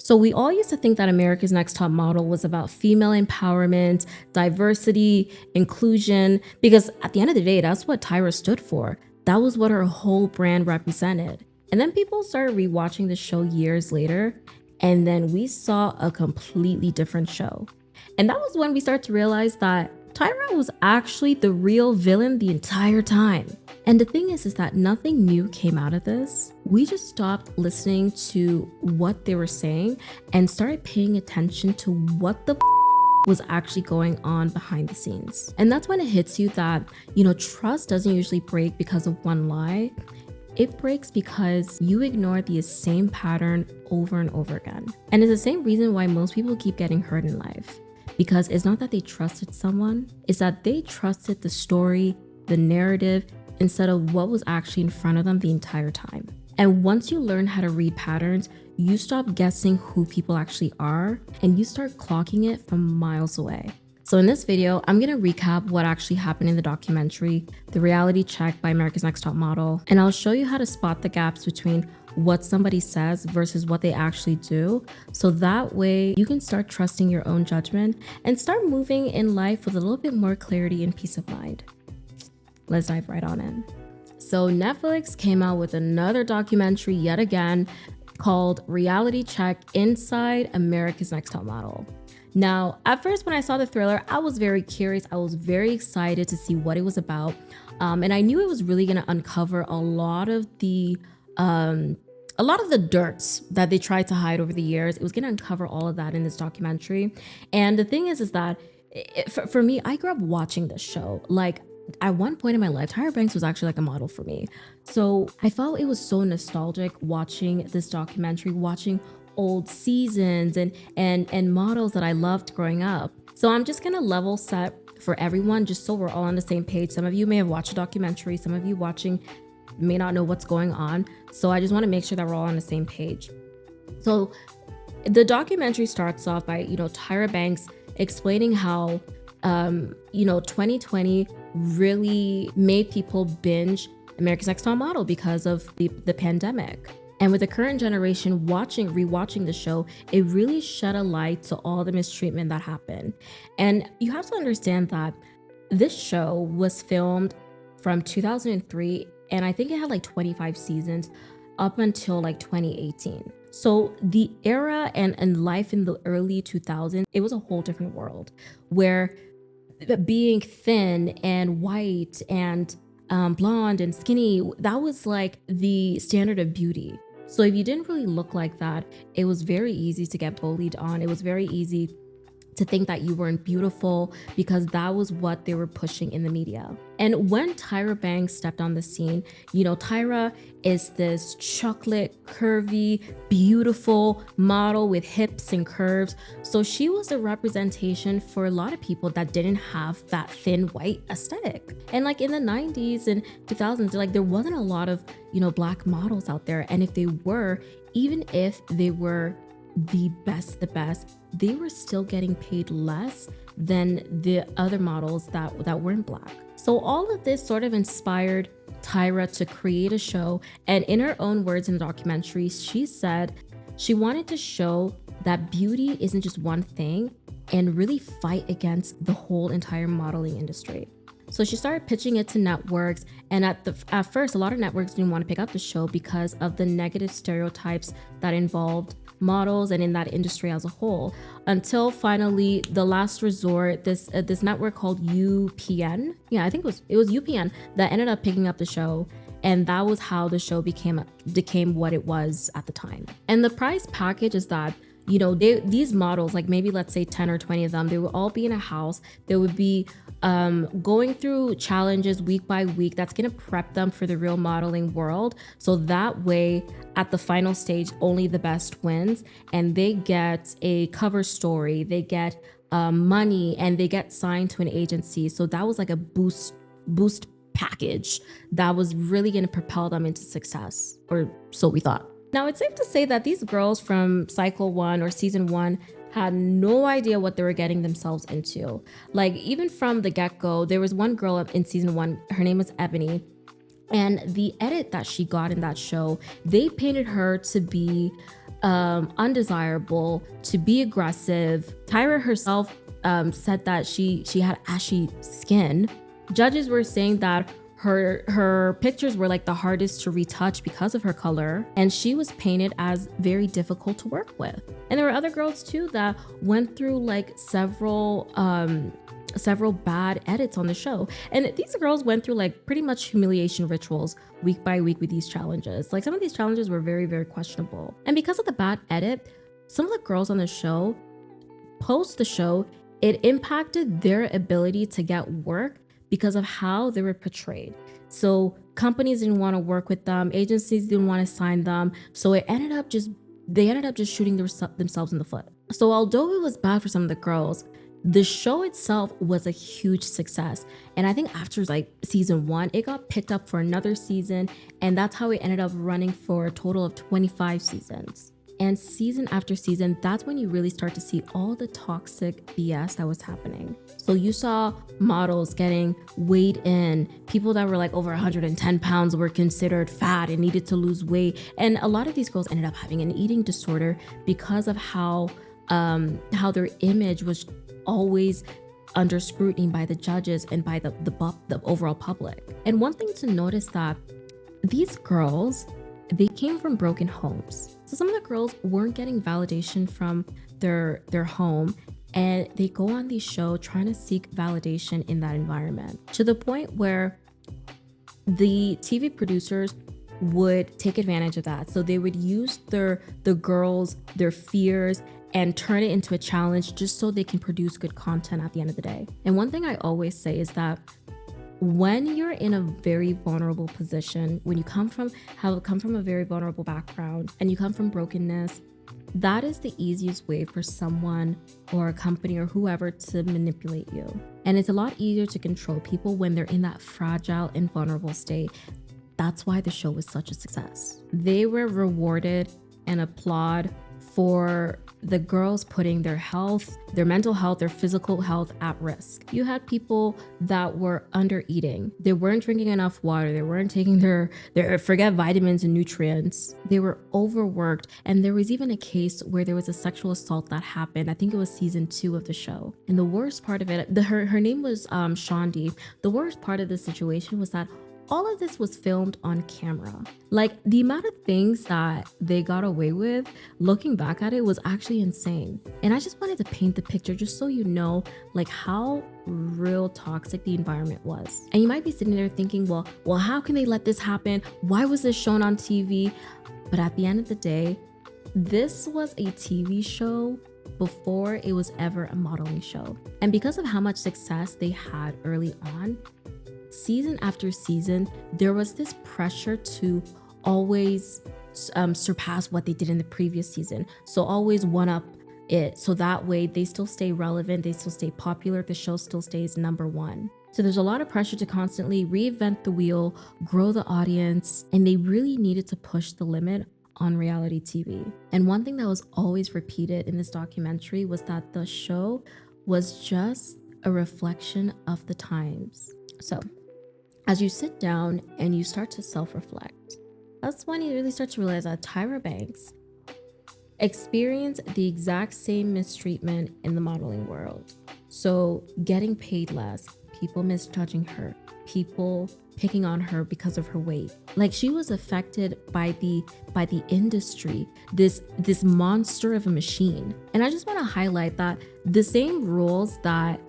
So we all used to think that America's Next Top Model was about female empowerment, diversity, inclusion, because at the end of the day, that's what Tyra stood for. That was what her whole brand represented. And then people started rewatching the show years later, and then we saw a completely different show. And that was when we started to realize that Tyra was actually the real villain the entire time. And the thing is that nothing new came out of this. We just stopped listening to what they were saying and started paying attention to what the was actually going on behind the scenes. And that's when it hits you that, trust doesn't usually break because of one lie. It breaks because you ignore the same pattern over and over again. And it's the same reason why most people keep getting hurt in life. Because it's not that they trusted someone, it's that they trusted the story, the narrative, instead of what was actually in front of them the entire time. And once you learn how to read patterns, you stop guessing who people actually are and you start clocking it from miles away. So in this video, I'm gonna recap what actually happened in the documentary, The Reality Check by America's Next Top Model, and I'll show you how to spot the gaps between what somebody says versus what they actually do. So that way you can start trusting your own judgment and start moving in life with a little bit more clarity and peace of mind. Let's dive right on in. So Netflix came out with another documentary yet again called Reality Check Inside America's Next Top Model. Now, at first when I saw the thriller, I was very curious. I was very excited to see what it was about. And I knew it was really gonna uncover a lot of the dirts that they tried to hide over the years. It was gonna uncover all of that in this documentary. And the thing is that for me, I grew up watching this show. Like, at one point in my life, Tyra Banks was actually like a model for me. So I felt it was so nostalgic watching this documentary, watching old seasons and models that I loved growing up. So I'm just gonna level set for everyone, just so we're all on the same page. Some of you may have watched a documentary, some of you watching may not know what's going on. So I just want to make sure that we're all on the same page. So the documentary starts off by, Tyra Banks explaining how, 2020 really made people binge America's Next Top Model because of the pandemic. And with the current generation rewatching the show, it really shed a light to all the mistreatment that happened. And you have to understand that this show was filmed from 2003, and I think it had like 25 seasons up until like 2018. So the era and life in the early 2000s, it was a whole different world where being thin and white and blonde and skinny, that was like the standard of beauty. So if you didn't really look like that, it was very easy to get bullied on. It was very easy to think that you weren't beautiful because that was what they were pushing in the media. And when Tyra Banks stepped on the scene, Tyra is this chocolate, curvy, beautiful model with hips and curves. So she was a representation for a lot of people that didn't have that thin white aesthetic. And like in the 90s and 2000s, like there wasn't a lot of, Black models out there. And if they were, even if they were the best, they were still getting paid less than the other models that weren't Black. So all of this sort of inspired Tyra to create a show. And in her own words in the documentary, she said she wanted to show that beauty isn't just one thing and really fight against the whole entire modeling industry. So she started pitching it to networks, and at first a lot of networks didn't want to pick up the show because of the negative stereotypes that involved models and in that industry as a whole, until finally the last resort, this network called UPN, I think it was UPN that ended up picking up the show, and that was how the show became what it was at the time. And the prize package is that these models, like maybe let's say 10 or 20 of them, they would all be in a house. They would be going through challenges week by week that's going to prep them for the real modeling world. So that way, at the final stage, only the best wins, and they get a cover story, they get money, and they get signed to an agency. So that was like a boost package that was really going to propel them into success, or so we thought. Now, it's safe to say that these girls from cycle 1 or season 1 had no idea what they were getting themselves into. Like, even from the get-go, there was one girl in season 1, her name was Ebony, and the edit that she got in that show, they painted her to be undesirable, to be aggressive. Tyra herself said that she had ashy skin. Judges were saying that her pictures were like the hardest to retouch because of her color, and she was painted as very difficult to work with. And there were other girls too that went through like several bad edits on the show, and these girls went through like pretty much humiliation rituals week by week with these challenges. Like some of these challenges were very, very questionable, and because of the bad edit, some of the girls on the show, post the show, it impacted their ability to get work because of how they were portrayed. So companies didn't want to work with them, agencies didn't want to sign them, so they ended up just shooting themselves in the foot. So although it was bad for some of the girls, the show itself was a huge success. And I think after like season 1, it got picked up for another season, and that's how it ended up running for a total of 25 seasons. And season after season, that's when you really start to see all the toxic BS that was happening. So you saw models getting weighed in. People that were like over 110 pounds were considered fat and needed to lose weight. And a lot of these girls ended up having an eating disorder because of how their image was always under scrutiny by the judges and by the overall public. And one thing to notice that these girls, they came from broken homes. So some of the girls weren't getting validation from their home, and they go on these shows trying to seek validation in that environment, to the point where the TV producers would take advantage of that. So they would use the girls, their fears, and turn it into a challenge just so they can produce good content at the end of the day. And one thing I always say is that when you're in a very vulnerable position, when you come from a very vulnerable background and you come from brokenness, that is the easiest way for someone or a company or whoever to manipulate you. And it's a lot easier to control people when they're in that fragile and vulnerable state. That's why the show was such a success. They were rewarded and applauded for the girls putting their health, their mental health, their physical health at risk. You had people that were under eating. They weren't drinking enough water. They weren't taking their forget vitamins and nutrients. They were overworked. And there was even a case where there was a sexual assault that happened. I think it was season 2 of the show. And the worst part of it, her name was Shandi. The worst part of the situation was that all of this was filmed on camera. Like the amount of things that they got away with, looking back at it, was actually insane. And I just wanted to paint the picture just so you know like how real toxic the environment was. And you might be sitting there thinking, well, how can they let this happen? Why was this shown on TV? But at the end of the day, this was a TV show before it was ever a modeling show. And because of how much success they had early on, season after season, there was this pressure to always surpass what they did in the previous season. So always one up it. So that way they still stay relevant, they still stay popular, the show still stays number 1. So there's a lot of pressure to constantly reinvent the wheel, grow the audience, and they really needed to push the limit on reality TV. And one thing that was always repeated in this documentary was that the show was just a reflection of the times. So as you sit down and you start to self-reflect, that's when you really start to realize that Tyra Banks experienced the exact same mistreatment in the modeling world. So getting paid less, people misjudging her, people picking on her because of her weight. Like she was affected by the industry, this monster of a machine. And I just want to highlight that the same rules that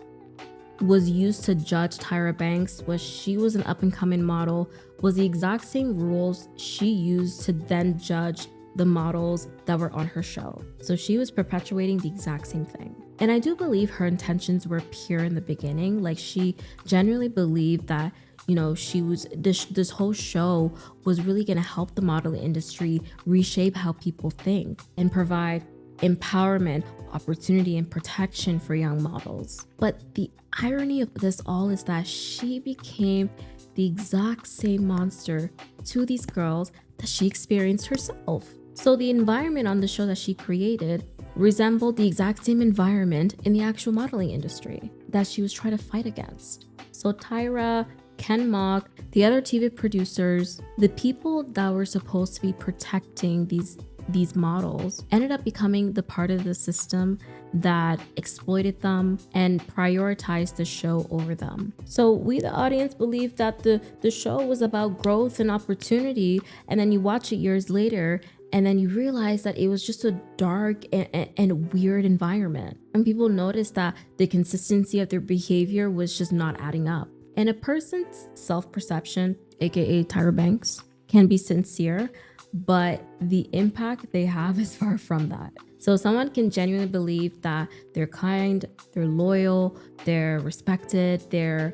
was used to judge Tyra Banks was she was an up-and-coming model, was the exact same rules she used to then judge the models that were on her show. So she was perpetuating the exact same thing. And I do believe her intentions were pure in the beginning. Like she genuinely believed that, you know, she was this whole show was really going to help the modeling industry reshape how people think and provide empowerment, opportunity, and protection for young models. But the irony of this all is that she became the exact same monster to these girls that she experienced herself. So the environment on the show that she created resembled the exact same environment in the actual modeling industry that she was trying to fight against. So Tyra, Ken Mock, the other TV producers, the people that were supposed to be protecting these these models ended up becoming the part of the system that exploited them and prioritized the show over them. So we, the audience, believed that the show was about growth and opportunity, and then you watch it years later and then you realize that it was just a dark and weird environment. And people noticed that the consistency of their behavior was just not adding up. And a person's self-perception, aka Tyra Banks, can be sincere, but the impact they have is far from that. So someone can genuinely believe that they're kind, they're loyal, they're respected, they're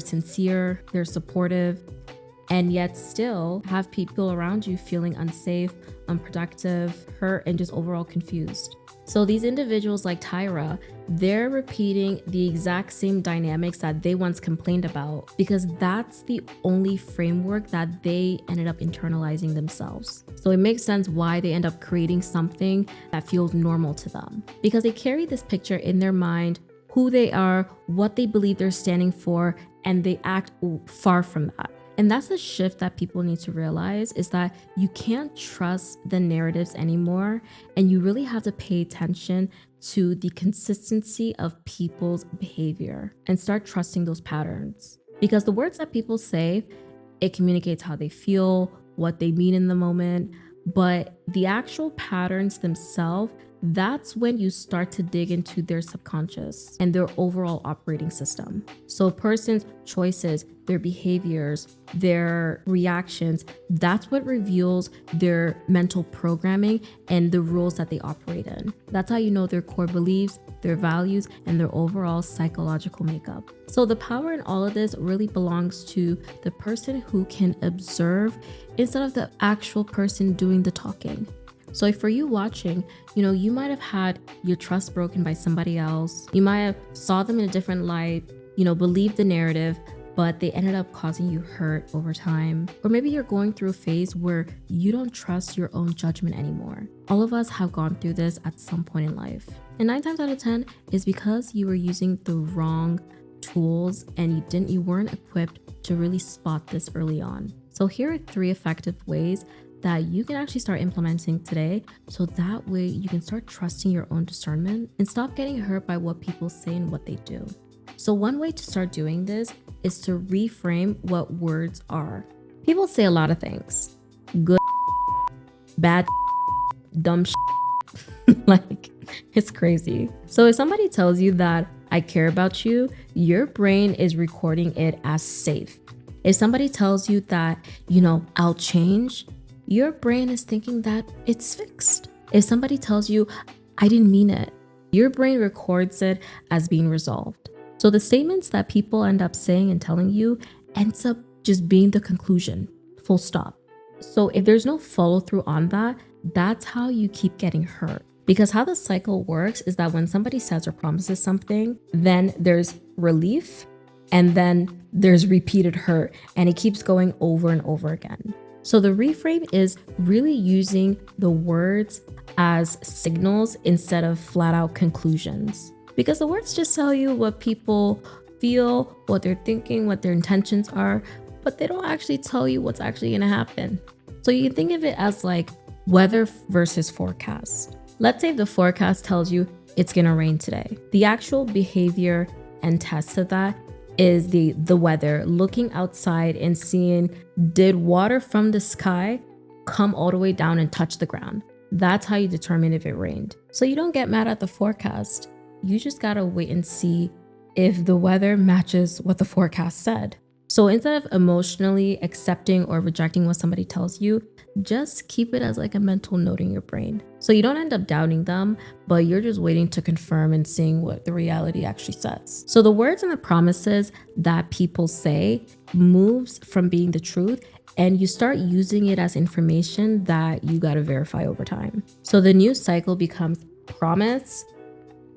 sincere, they're supportive, and yet still have people around you feeling unsafe, unproductive, hurt, and just overall confused. So these individuals like Tyra, they're repeating the exact same dynamics that they once complained about, because that's the only framework that they ended up internalizing themselves. So it makes sense why they end up creating something that feels normal to them, because they carry this picture in their mind, who they are, what they believe they're standing for, and they act far from that. And that's a shift that people need to realize, is that you can't trust the narratives anymore, and you really have to pay attention to the consistency of people's behavior and start trusting those patterns. Because the words that people say, it communicates how they feel, what they mean in the moment, but the actual patterns themselves, that's when you start to dig into their subconscious and their overall operating system. So a person's choices, their behaviors, their reactions, that's what reveals their mental programming and the rules that they operate in. That's how you know their core beliefs, their values, and their overall psychological makeup. So the power in all of this really belongs to the person who can observe instead of the actual person doing the talking. So for you watching, you might have had your trust broken by somebody else. You might have saw them in a different light, believed the narrative, but they ended up causing you hurt over time. Or maybe you're going through a phase where you don't trust your own judgment anymore. All of us have gone through this at some point in life. And 9 times out of 10 is because you were using the wrong tools and you weren't equipped to really spot this early on. So here are 3 effective ways that you can actually start implementing today, so that way you can start trusting your own discernment and stop getting hurt by what people say and what they do. So one way to start doing this is to reframe what words are. People say a lot of things. Good, bad, dumb, like, it's crazy. So if somebody tells you that I care about you, your brain is recording it as safe. If somebody tells you that, I'll change, your brain is thinking that it's fixed. If somebody tells you, I didn't mean it, your brain records it as being resolved. So the statements that people end up saying and telling you ends up just being the conclusion, full stop. So if there's no follow through on that, that's how you keep getting hurt. Because how the cycle works is that when somebody says or promises something, then there's relief, and then there's repeated hurt, and it keeps going over and over again. So the reframe is really using the words as signals instead of flat out conclusions. Because the words just tell you what people feel, what they're thinking, what their intentions are, but they don't actually tell you what's actually gonna happen. So you can think of it as like weather versus forecast. Let's say the forecast tells you it's gonna rain today. The actual behavior and test of that is the weather, looking outside and seeing, did water from the sky come all the way down and touch the ground? That's how you determine if it rained. So you don't get mad at the forecast. You just gotta wait and see if the weather matches what the forecast said. So instead of emotionally accepting or rejecting what somebody tells you, just keep it as like a mental note in your brain. So you don't end up doubting them, but you're just waiting to confirm and seeing what the reality actually says. So the words and the promises that people say moves from being the truth, and you start using it as information that you got to verify over time. So the new cycle becomes promise,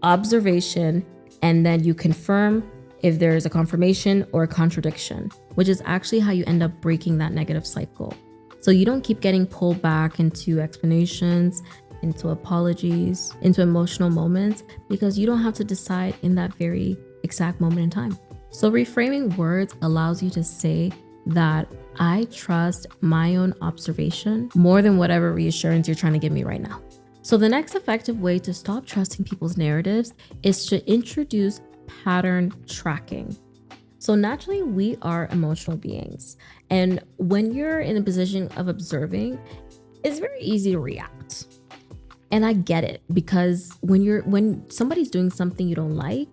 observation, and then you confirm if there is a confirmation or a contradiction, which is actually how you end up breaking that negative cycle. So you don't keep getting pulled back into explanations, into apologies, into emotional moments, because you don't have to decide in that very exact moment in time. So reframing words allows you to say that I trust my own observation more than whatever reassurance you're trying to give me right now. So the next effective way to stop trusting people's narratives is to introduce pattern tracking. So naturally, we are emotional beings. And when you're in a position of observing, it's very easy to react. And I get it, because when somebody's doing something you don't like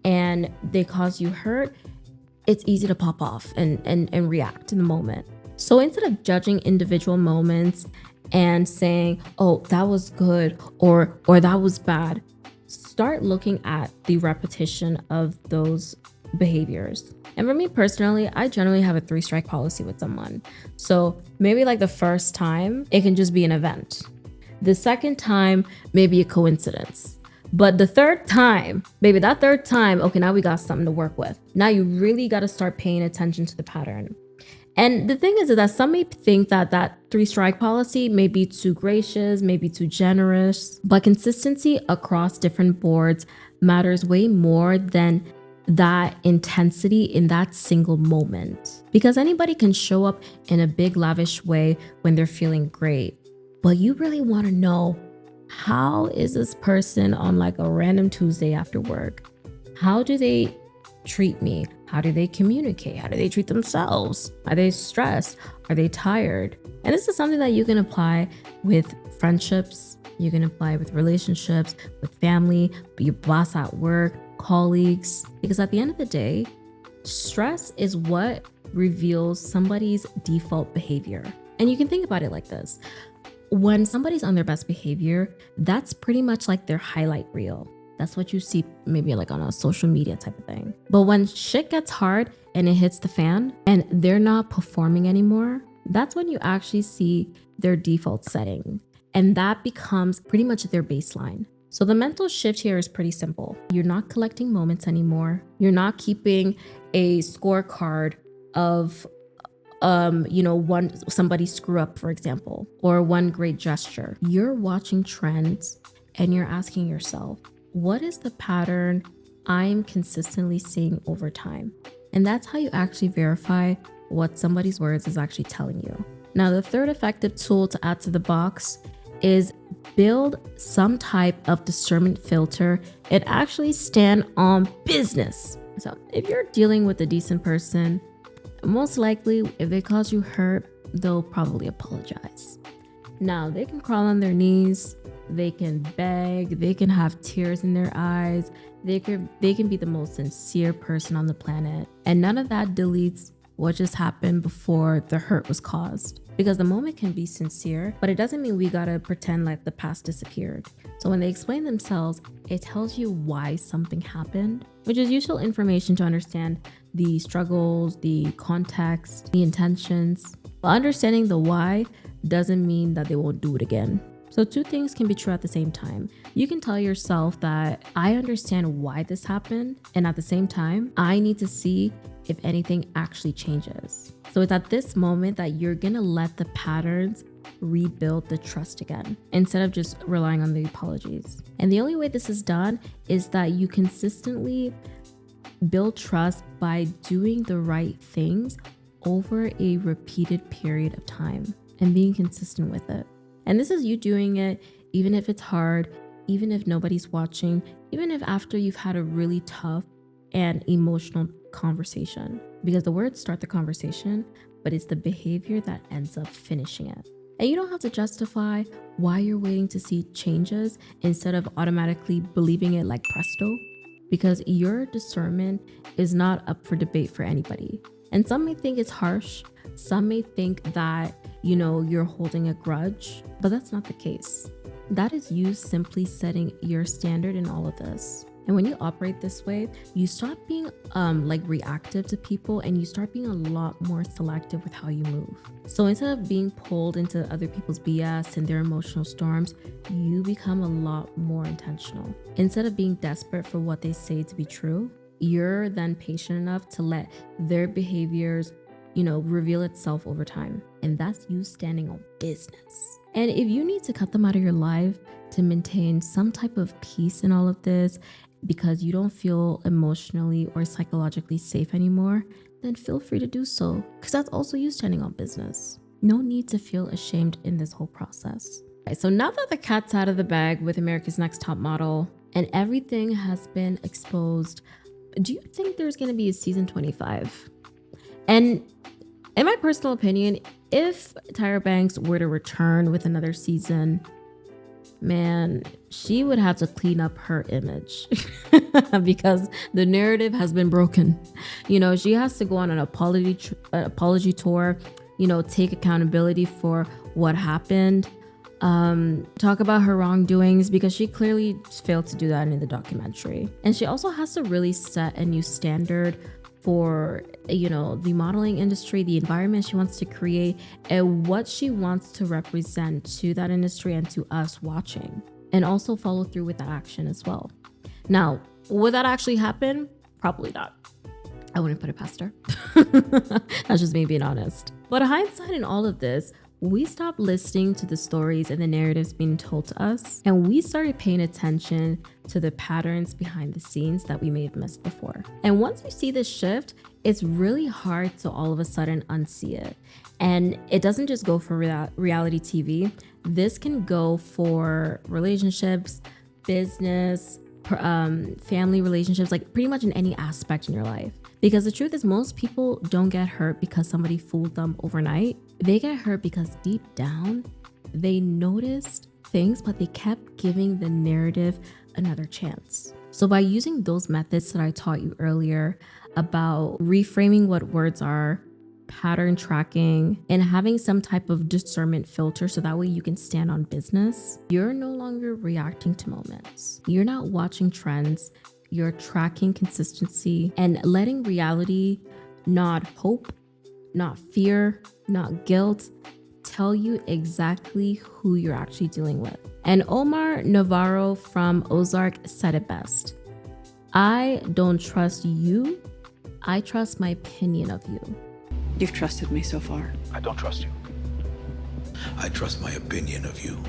and they cause you hurt, it's easy to pop off and react in the moment. So instead of judging individual moments and saying, oh, that was good or that was bad, start looking at the repetition of those behaviors. And for me personally, I generally have a 3-strike policy with someone. So maybe like the first time, it can just be an event. The second time, maybe a coincidence. But the third time, baby, that third time, okay, now we got something to work with. Now you really got to start paying attention to the pattern. And the thing is that some may think that 3-strike policy may be too gracious, maybe too generous, but consistency across different boards matters way more than that intensity in that single moment. Because anybody can show up in a big lavish way when they're feeling great, but you really want to know, how is this person on like a random Tuesday after work? How do they treat me? How do they communicate? How do they treat themselves? Are they stressed? Are they tired? And this is something that you can apply with friendships. You can apply with relationships, with family, your boss at work, colleagues. Because at the end of the day, stress is what reveals somebody's default behavior. And you can think about it like this. When somebody's on their best behavior, that's pretty much like their highlight reel. That's what you see maybe like on a social media type of thing. But when shit gets hard and it hits the fan and they're not performing anymore, that's when you actually see their default setting. And that becomes pretty much their baseline. So the mental shift here is pretty simple. You're not collecting moments anymore. You're not keeping a scorecard of somebody screw up, for example, or one great gesture. You're watching trends and you're asking yourself, what is the pattern I'm consistently seeing over time? And that's how you actually verify what somebody's words is actually telling you. Now, the third effective tool to add to the box is build some type of discernment filter and actually stand on business. So if you're dealing with a decent person, most likely, if they cause you hurt, they'll probably apologize. Now, they can crawl on their knees, they can beg, they can have tears in their eyes, they can be the most sincere person on the planet. And none of that deletes what just happened before the hurt was caused. Because the moment can be sincere, but it doesn't mean we gotta pretend like the past disappeared. So when they explain themselves, it tells you why something happened, which is useful information to understand the struggles, the context, the intentions. But understanding the why doesn't mean that they won't do it again. So two things can be true at the same time. You can tell yourself that I understand why this happened, and at the same time, I need to see if anything actually changes. So it's at this moment that you're gonna let the patterns rebuild the trust again, instead of just relying on the apologies. And the only way this is done is that you consistently build trust by doing the right things over a repeated period of time and being consistent with it. And this is you doing it even if it's hard, even if nobody's watching, even if after you've had a really tough and emotional conversation. Because the words start the conversation, but it's the behavior that ends up finishing it. And you don't have to justify why you're waiting to see changes instead of automatically believing it like presto, because your discernment is not up for debate for anybody. And some may think it's harsh. Some may think that, you're holding a grudge, but that's not the case. That is you simply setting your standard in all of this. And when you operate this way, you stop being reactive to people, and you start being a lot more selective with how you move. So instead of being pulled into other people's BS and their emotional storms, you become a lot more intentional. Instead of being desperate for what they say to be true, you're then patient enough to let their behaviors, reveal itself over time. And that's you standing on business. And if you need to cut them out of your life to maintain some type of peace in all of this, because you don't feel emotionally or psychologically safe anymore, then feel free to do so, because that's also you standing on business. No need to feel ashamed in this whole process. Okay, so now that the cat's out of the bag with America's Next Top Model and everything has been exposed, do you think there's going to be a season 25? And in my personal opinion, if Tyra Banks were to return with another season, man, she would have to clean up her image because the narrative has been broken. You know, she has to go on an apology tour, you know, take accountability for what happened, talk about her wrongdoings, because she clearly failed to do that in the documentary. And she also has to really set a new standard for, you know, the modeling industry, the environment she wants to create, and what she wants to represent to that industry and to us watching, and also follow through with that action as well. Now, would that actually happen? Probably not. I wouldn't put it past her. That's just me being honest. But hindsight in all of this, we stopped listening to the stories and the narratives being told to us, and we started paying attention to the patterns behind the scenes that we may have missed before. And once you see this shift, it's really hard to all of a sudden unsee it. And it doesn't just go for reality TV. This can go for relationships, business, family relationships, like pretty much in any aspect in your life. Because the truth is, most people don't get hurt because somebody fooled them overnight. They get hurt because deep down, they noticed things, but they kept giving the narrative another chance. So by using those methods that I taught you earlier about reframing what words are, pattern tracking, and having some type of discernment filter so that way you can stand on business, you're no longer reacting to moments. You're not watching trends. You're tracking consistency and letting reality, not hope, not fear, not guilt, tell you exactly who you're actually dealing with. And Omar Navarro from Ozark said it best. I don't trust you. I trust my opinion of you. You've trusted me so far. I don't trust you. I trust my opinion of you.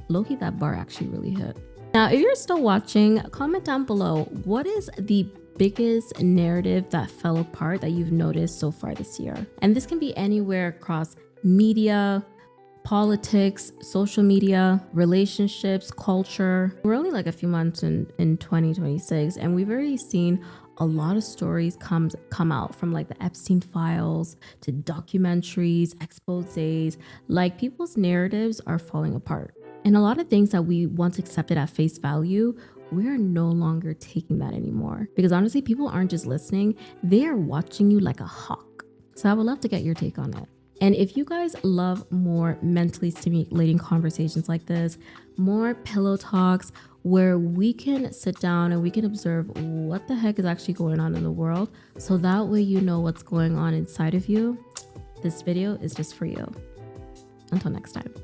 Low-key, that bar actually really hit. Now, if you're still watching, comment down below, what is the biggest narrative that fell apart that you've noticed so far this year? And this can be anywhere across media, politics, social media, relationships, culture. We're only like a few months in 2026, and we've already seen a lot of stories come out, from like the Epstein files to documentaries, exposés. Like, people's narratives are falling apart. And a lot of things that we once accepted at face value, we're no longer taking that anymore. Because honestly, people aren't just listening, they are watching you like a hawk. So I would love to get your take on it. And if you guys love more mentally stimulating conversations like this, more pillow talks where we can sit down and we can observe what the heck is actually going on in the world, so that way you know what's going on inside of you, this video is just for you. Until next time.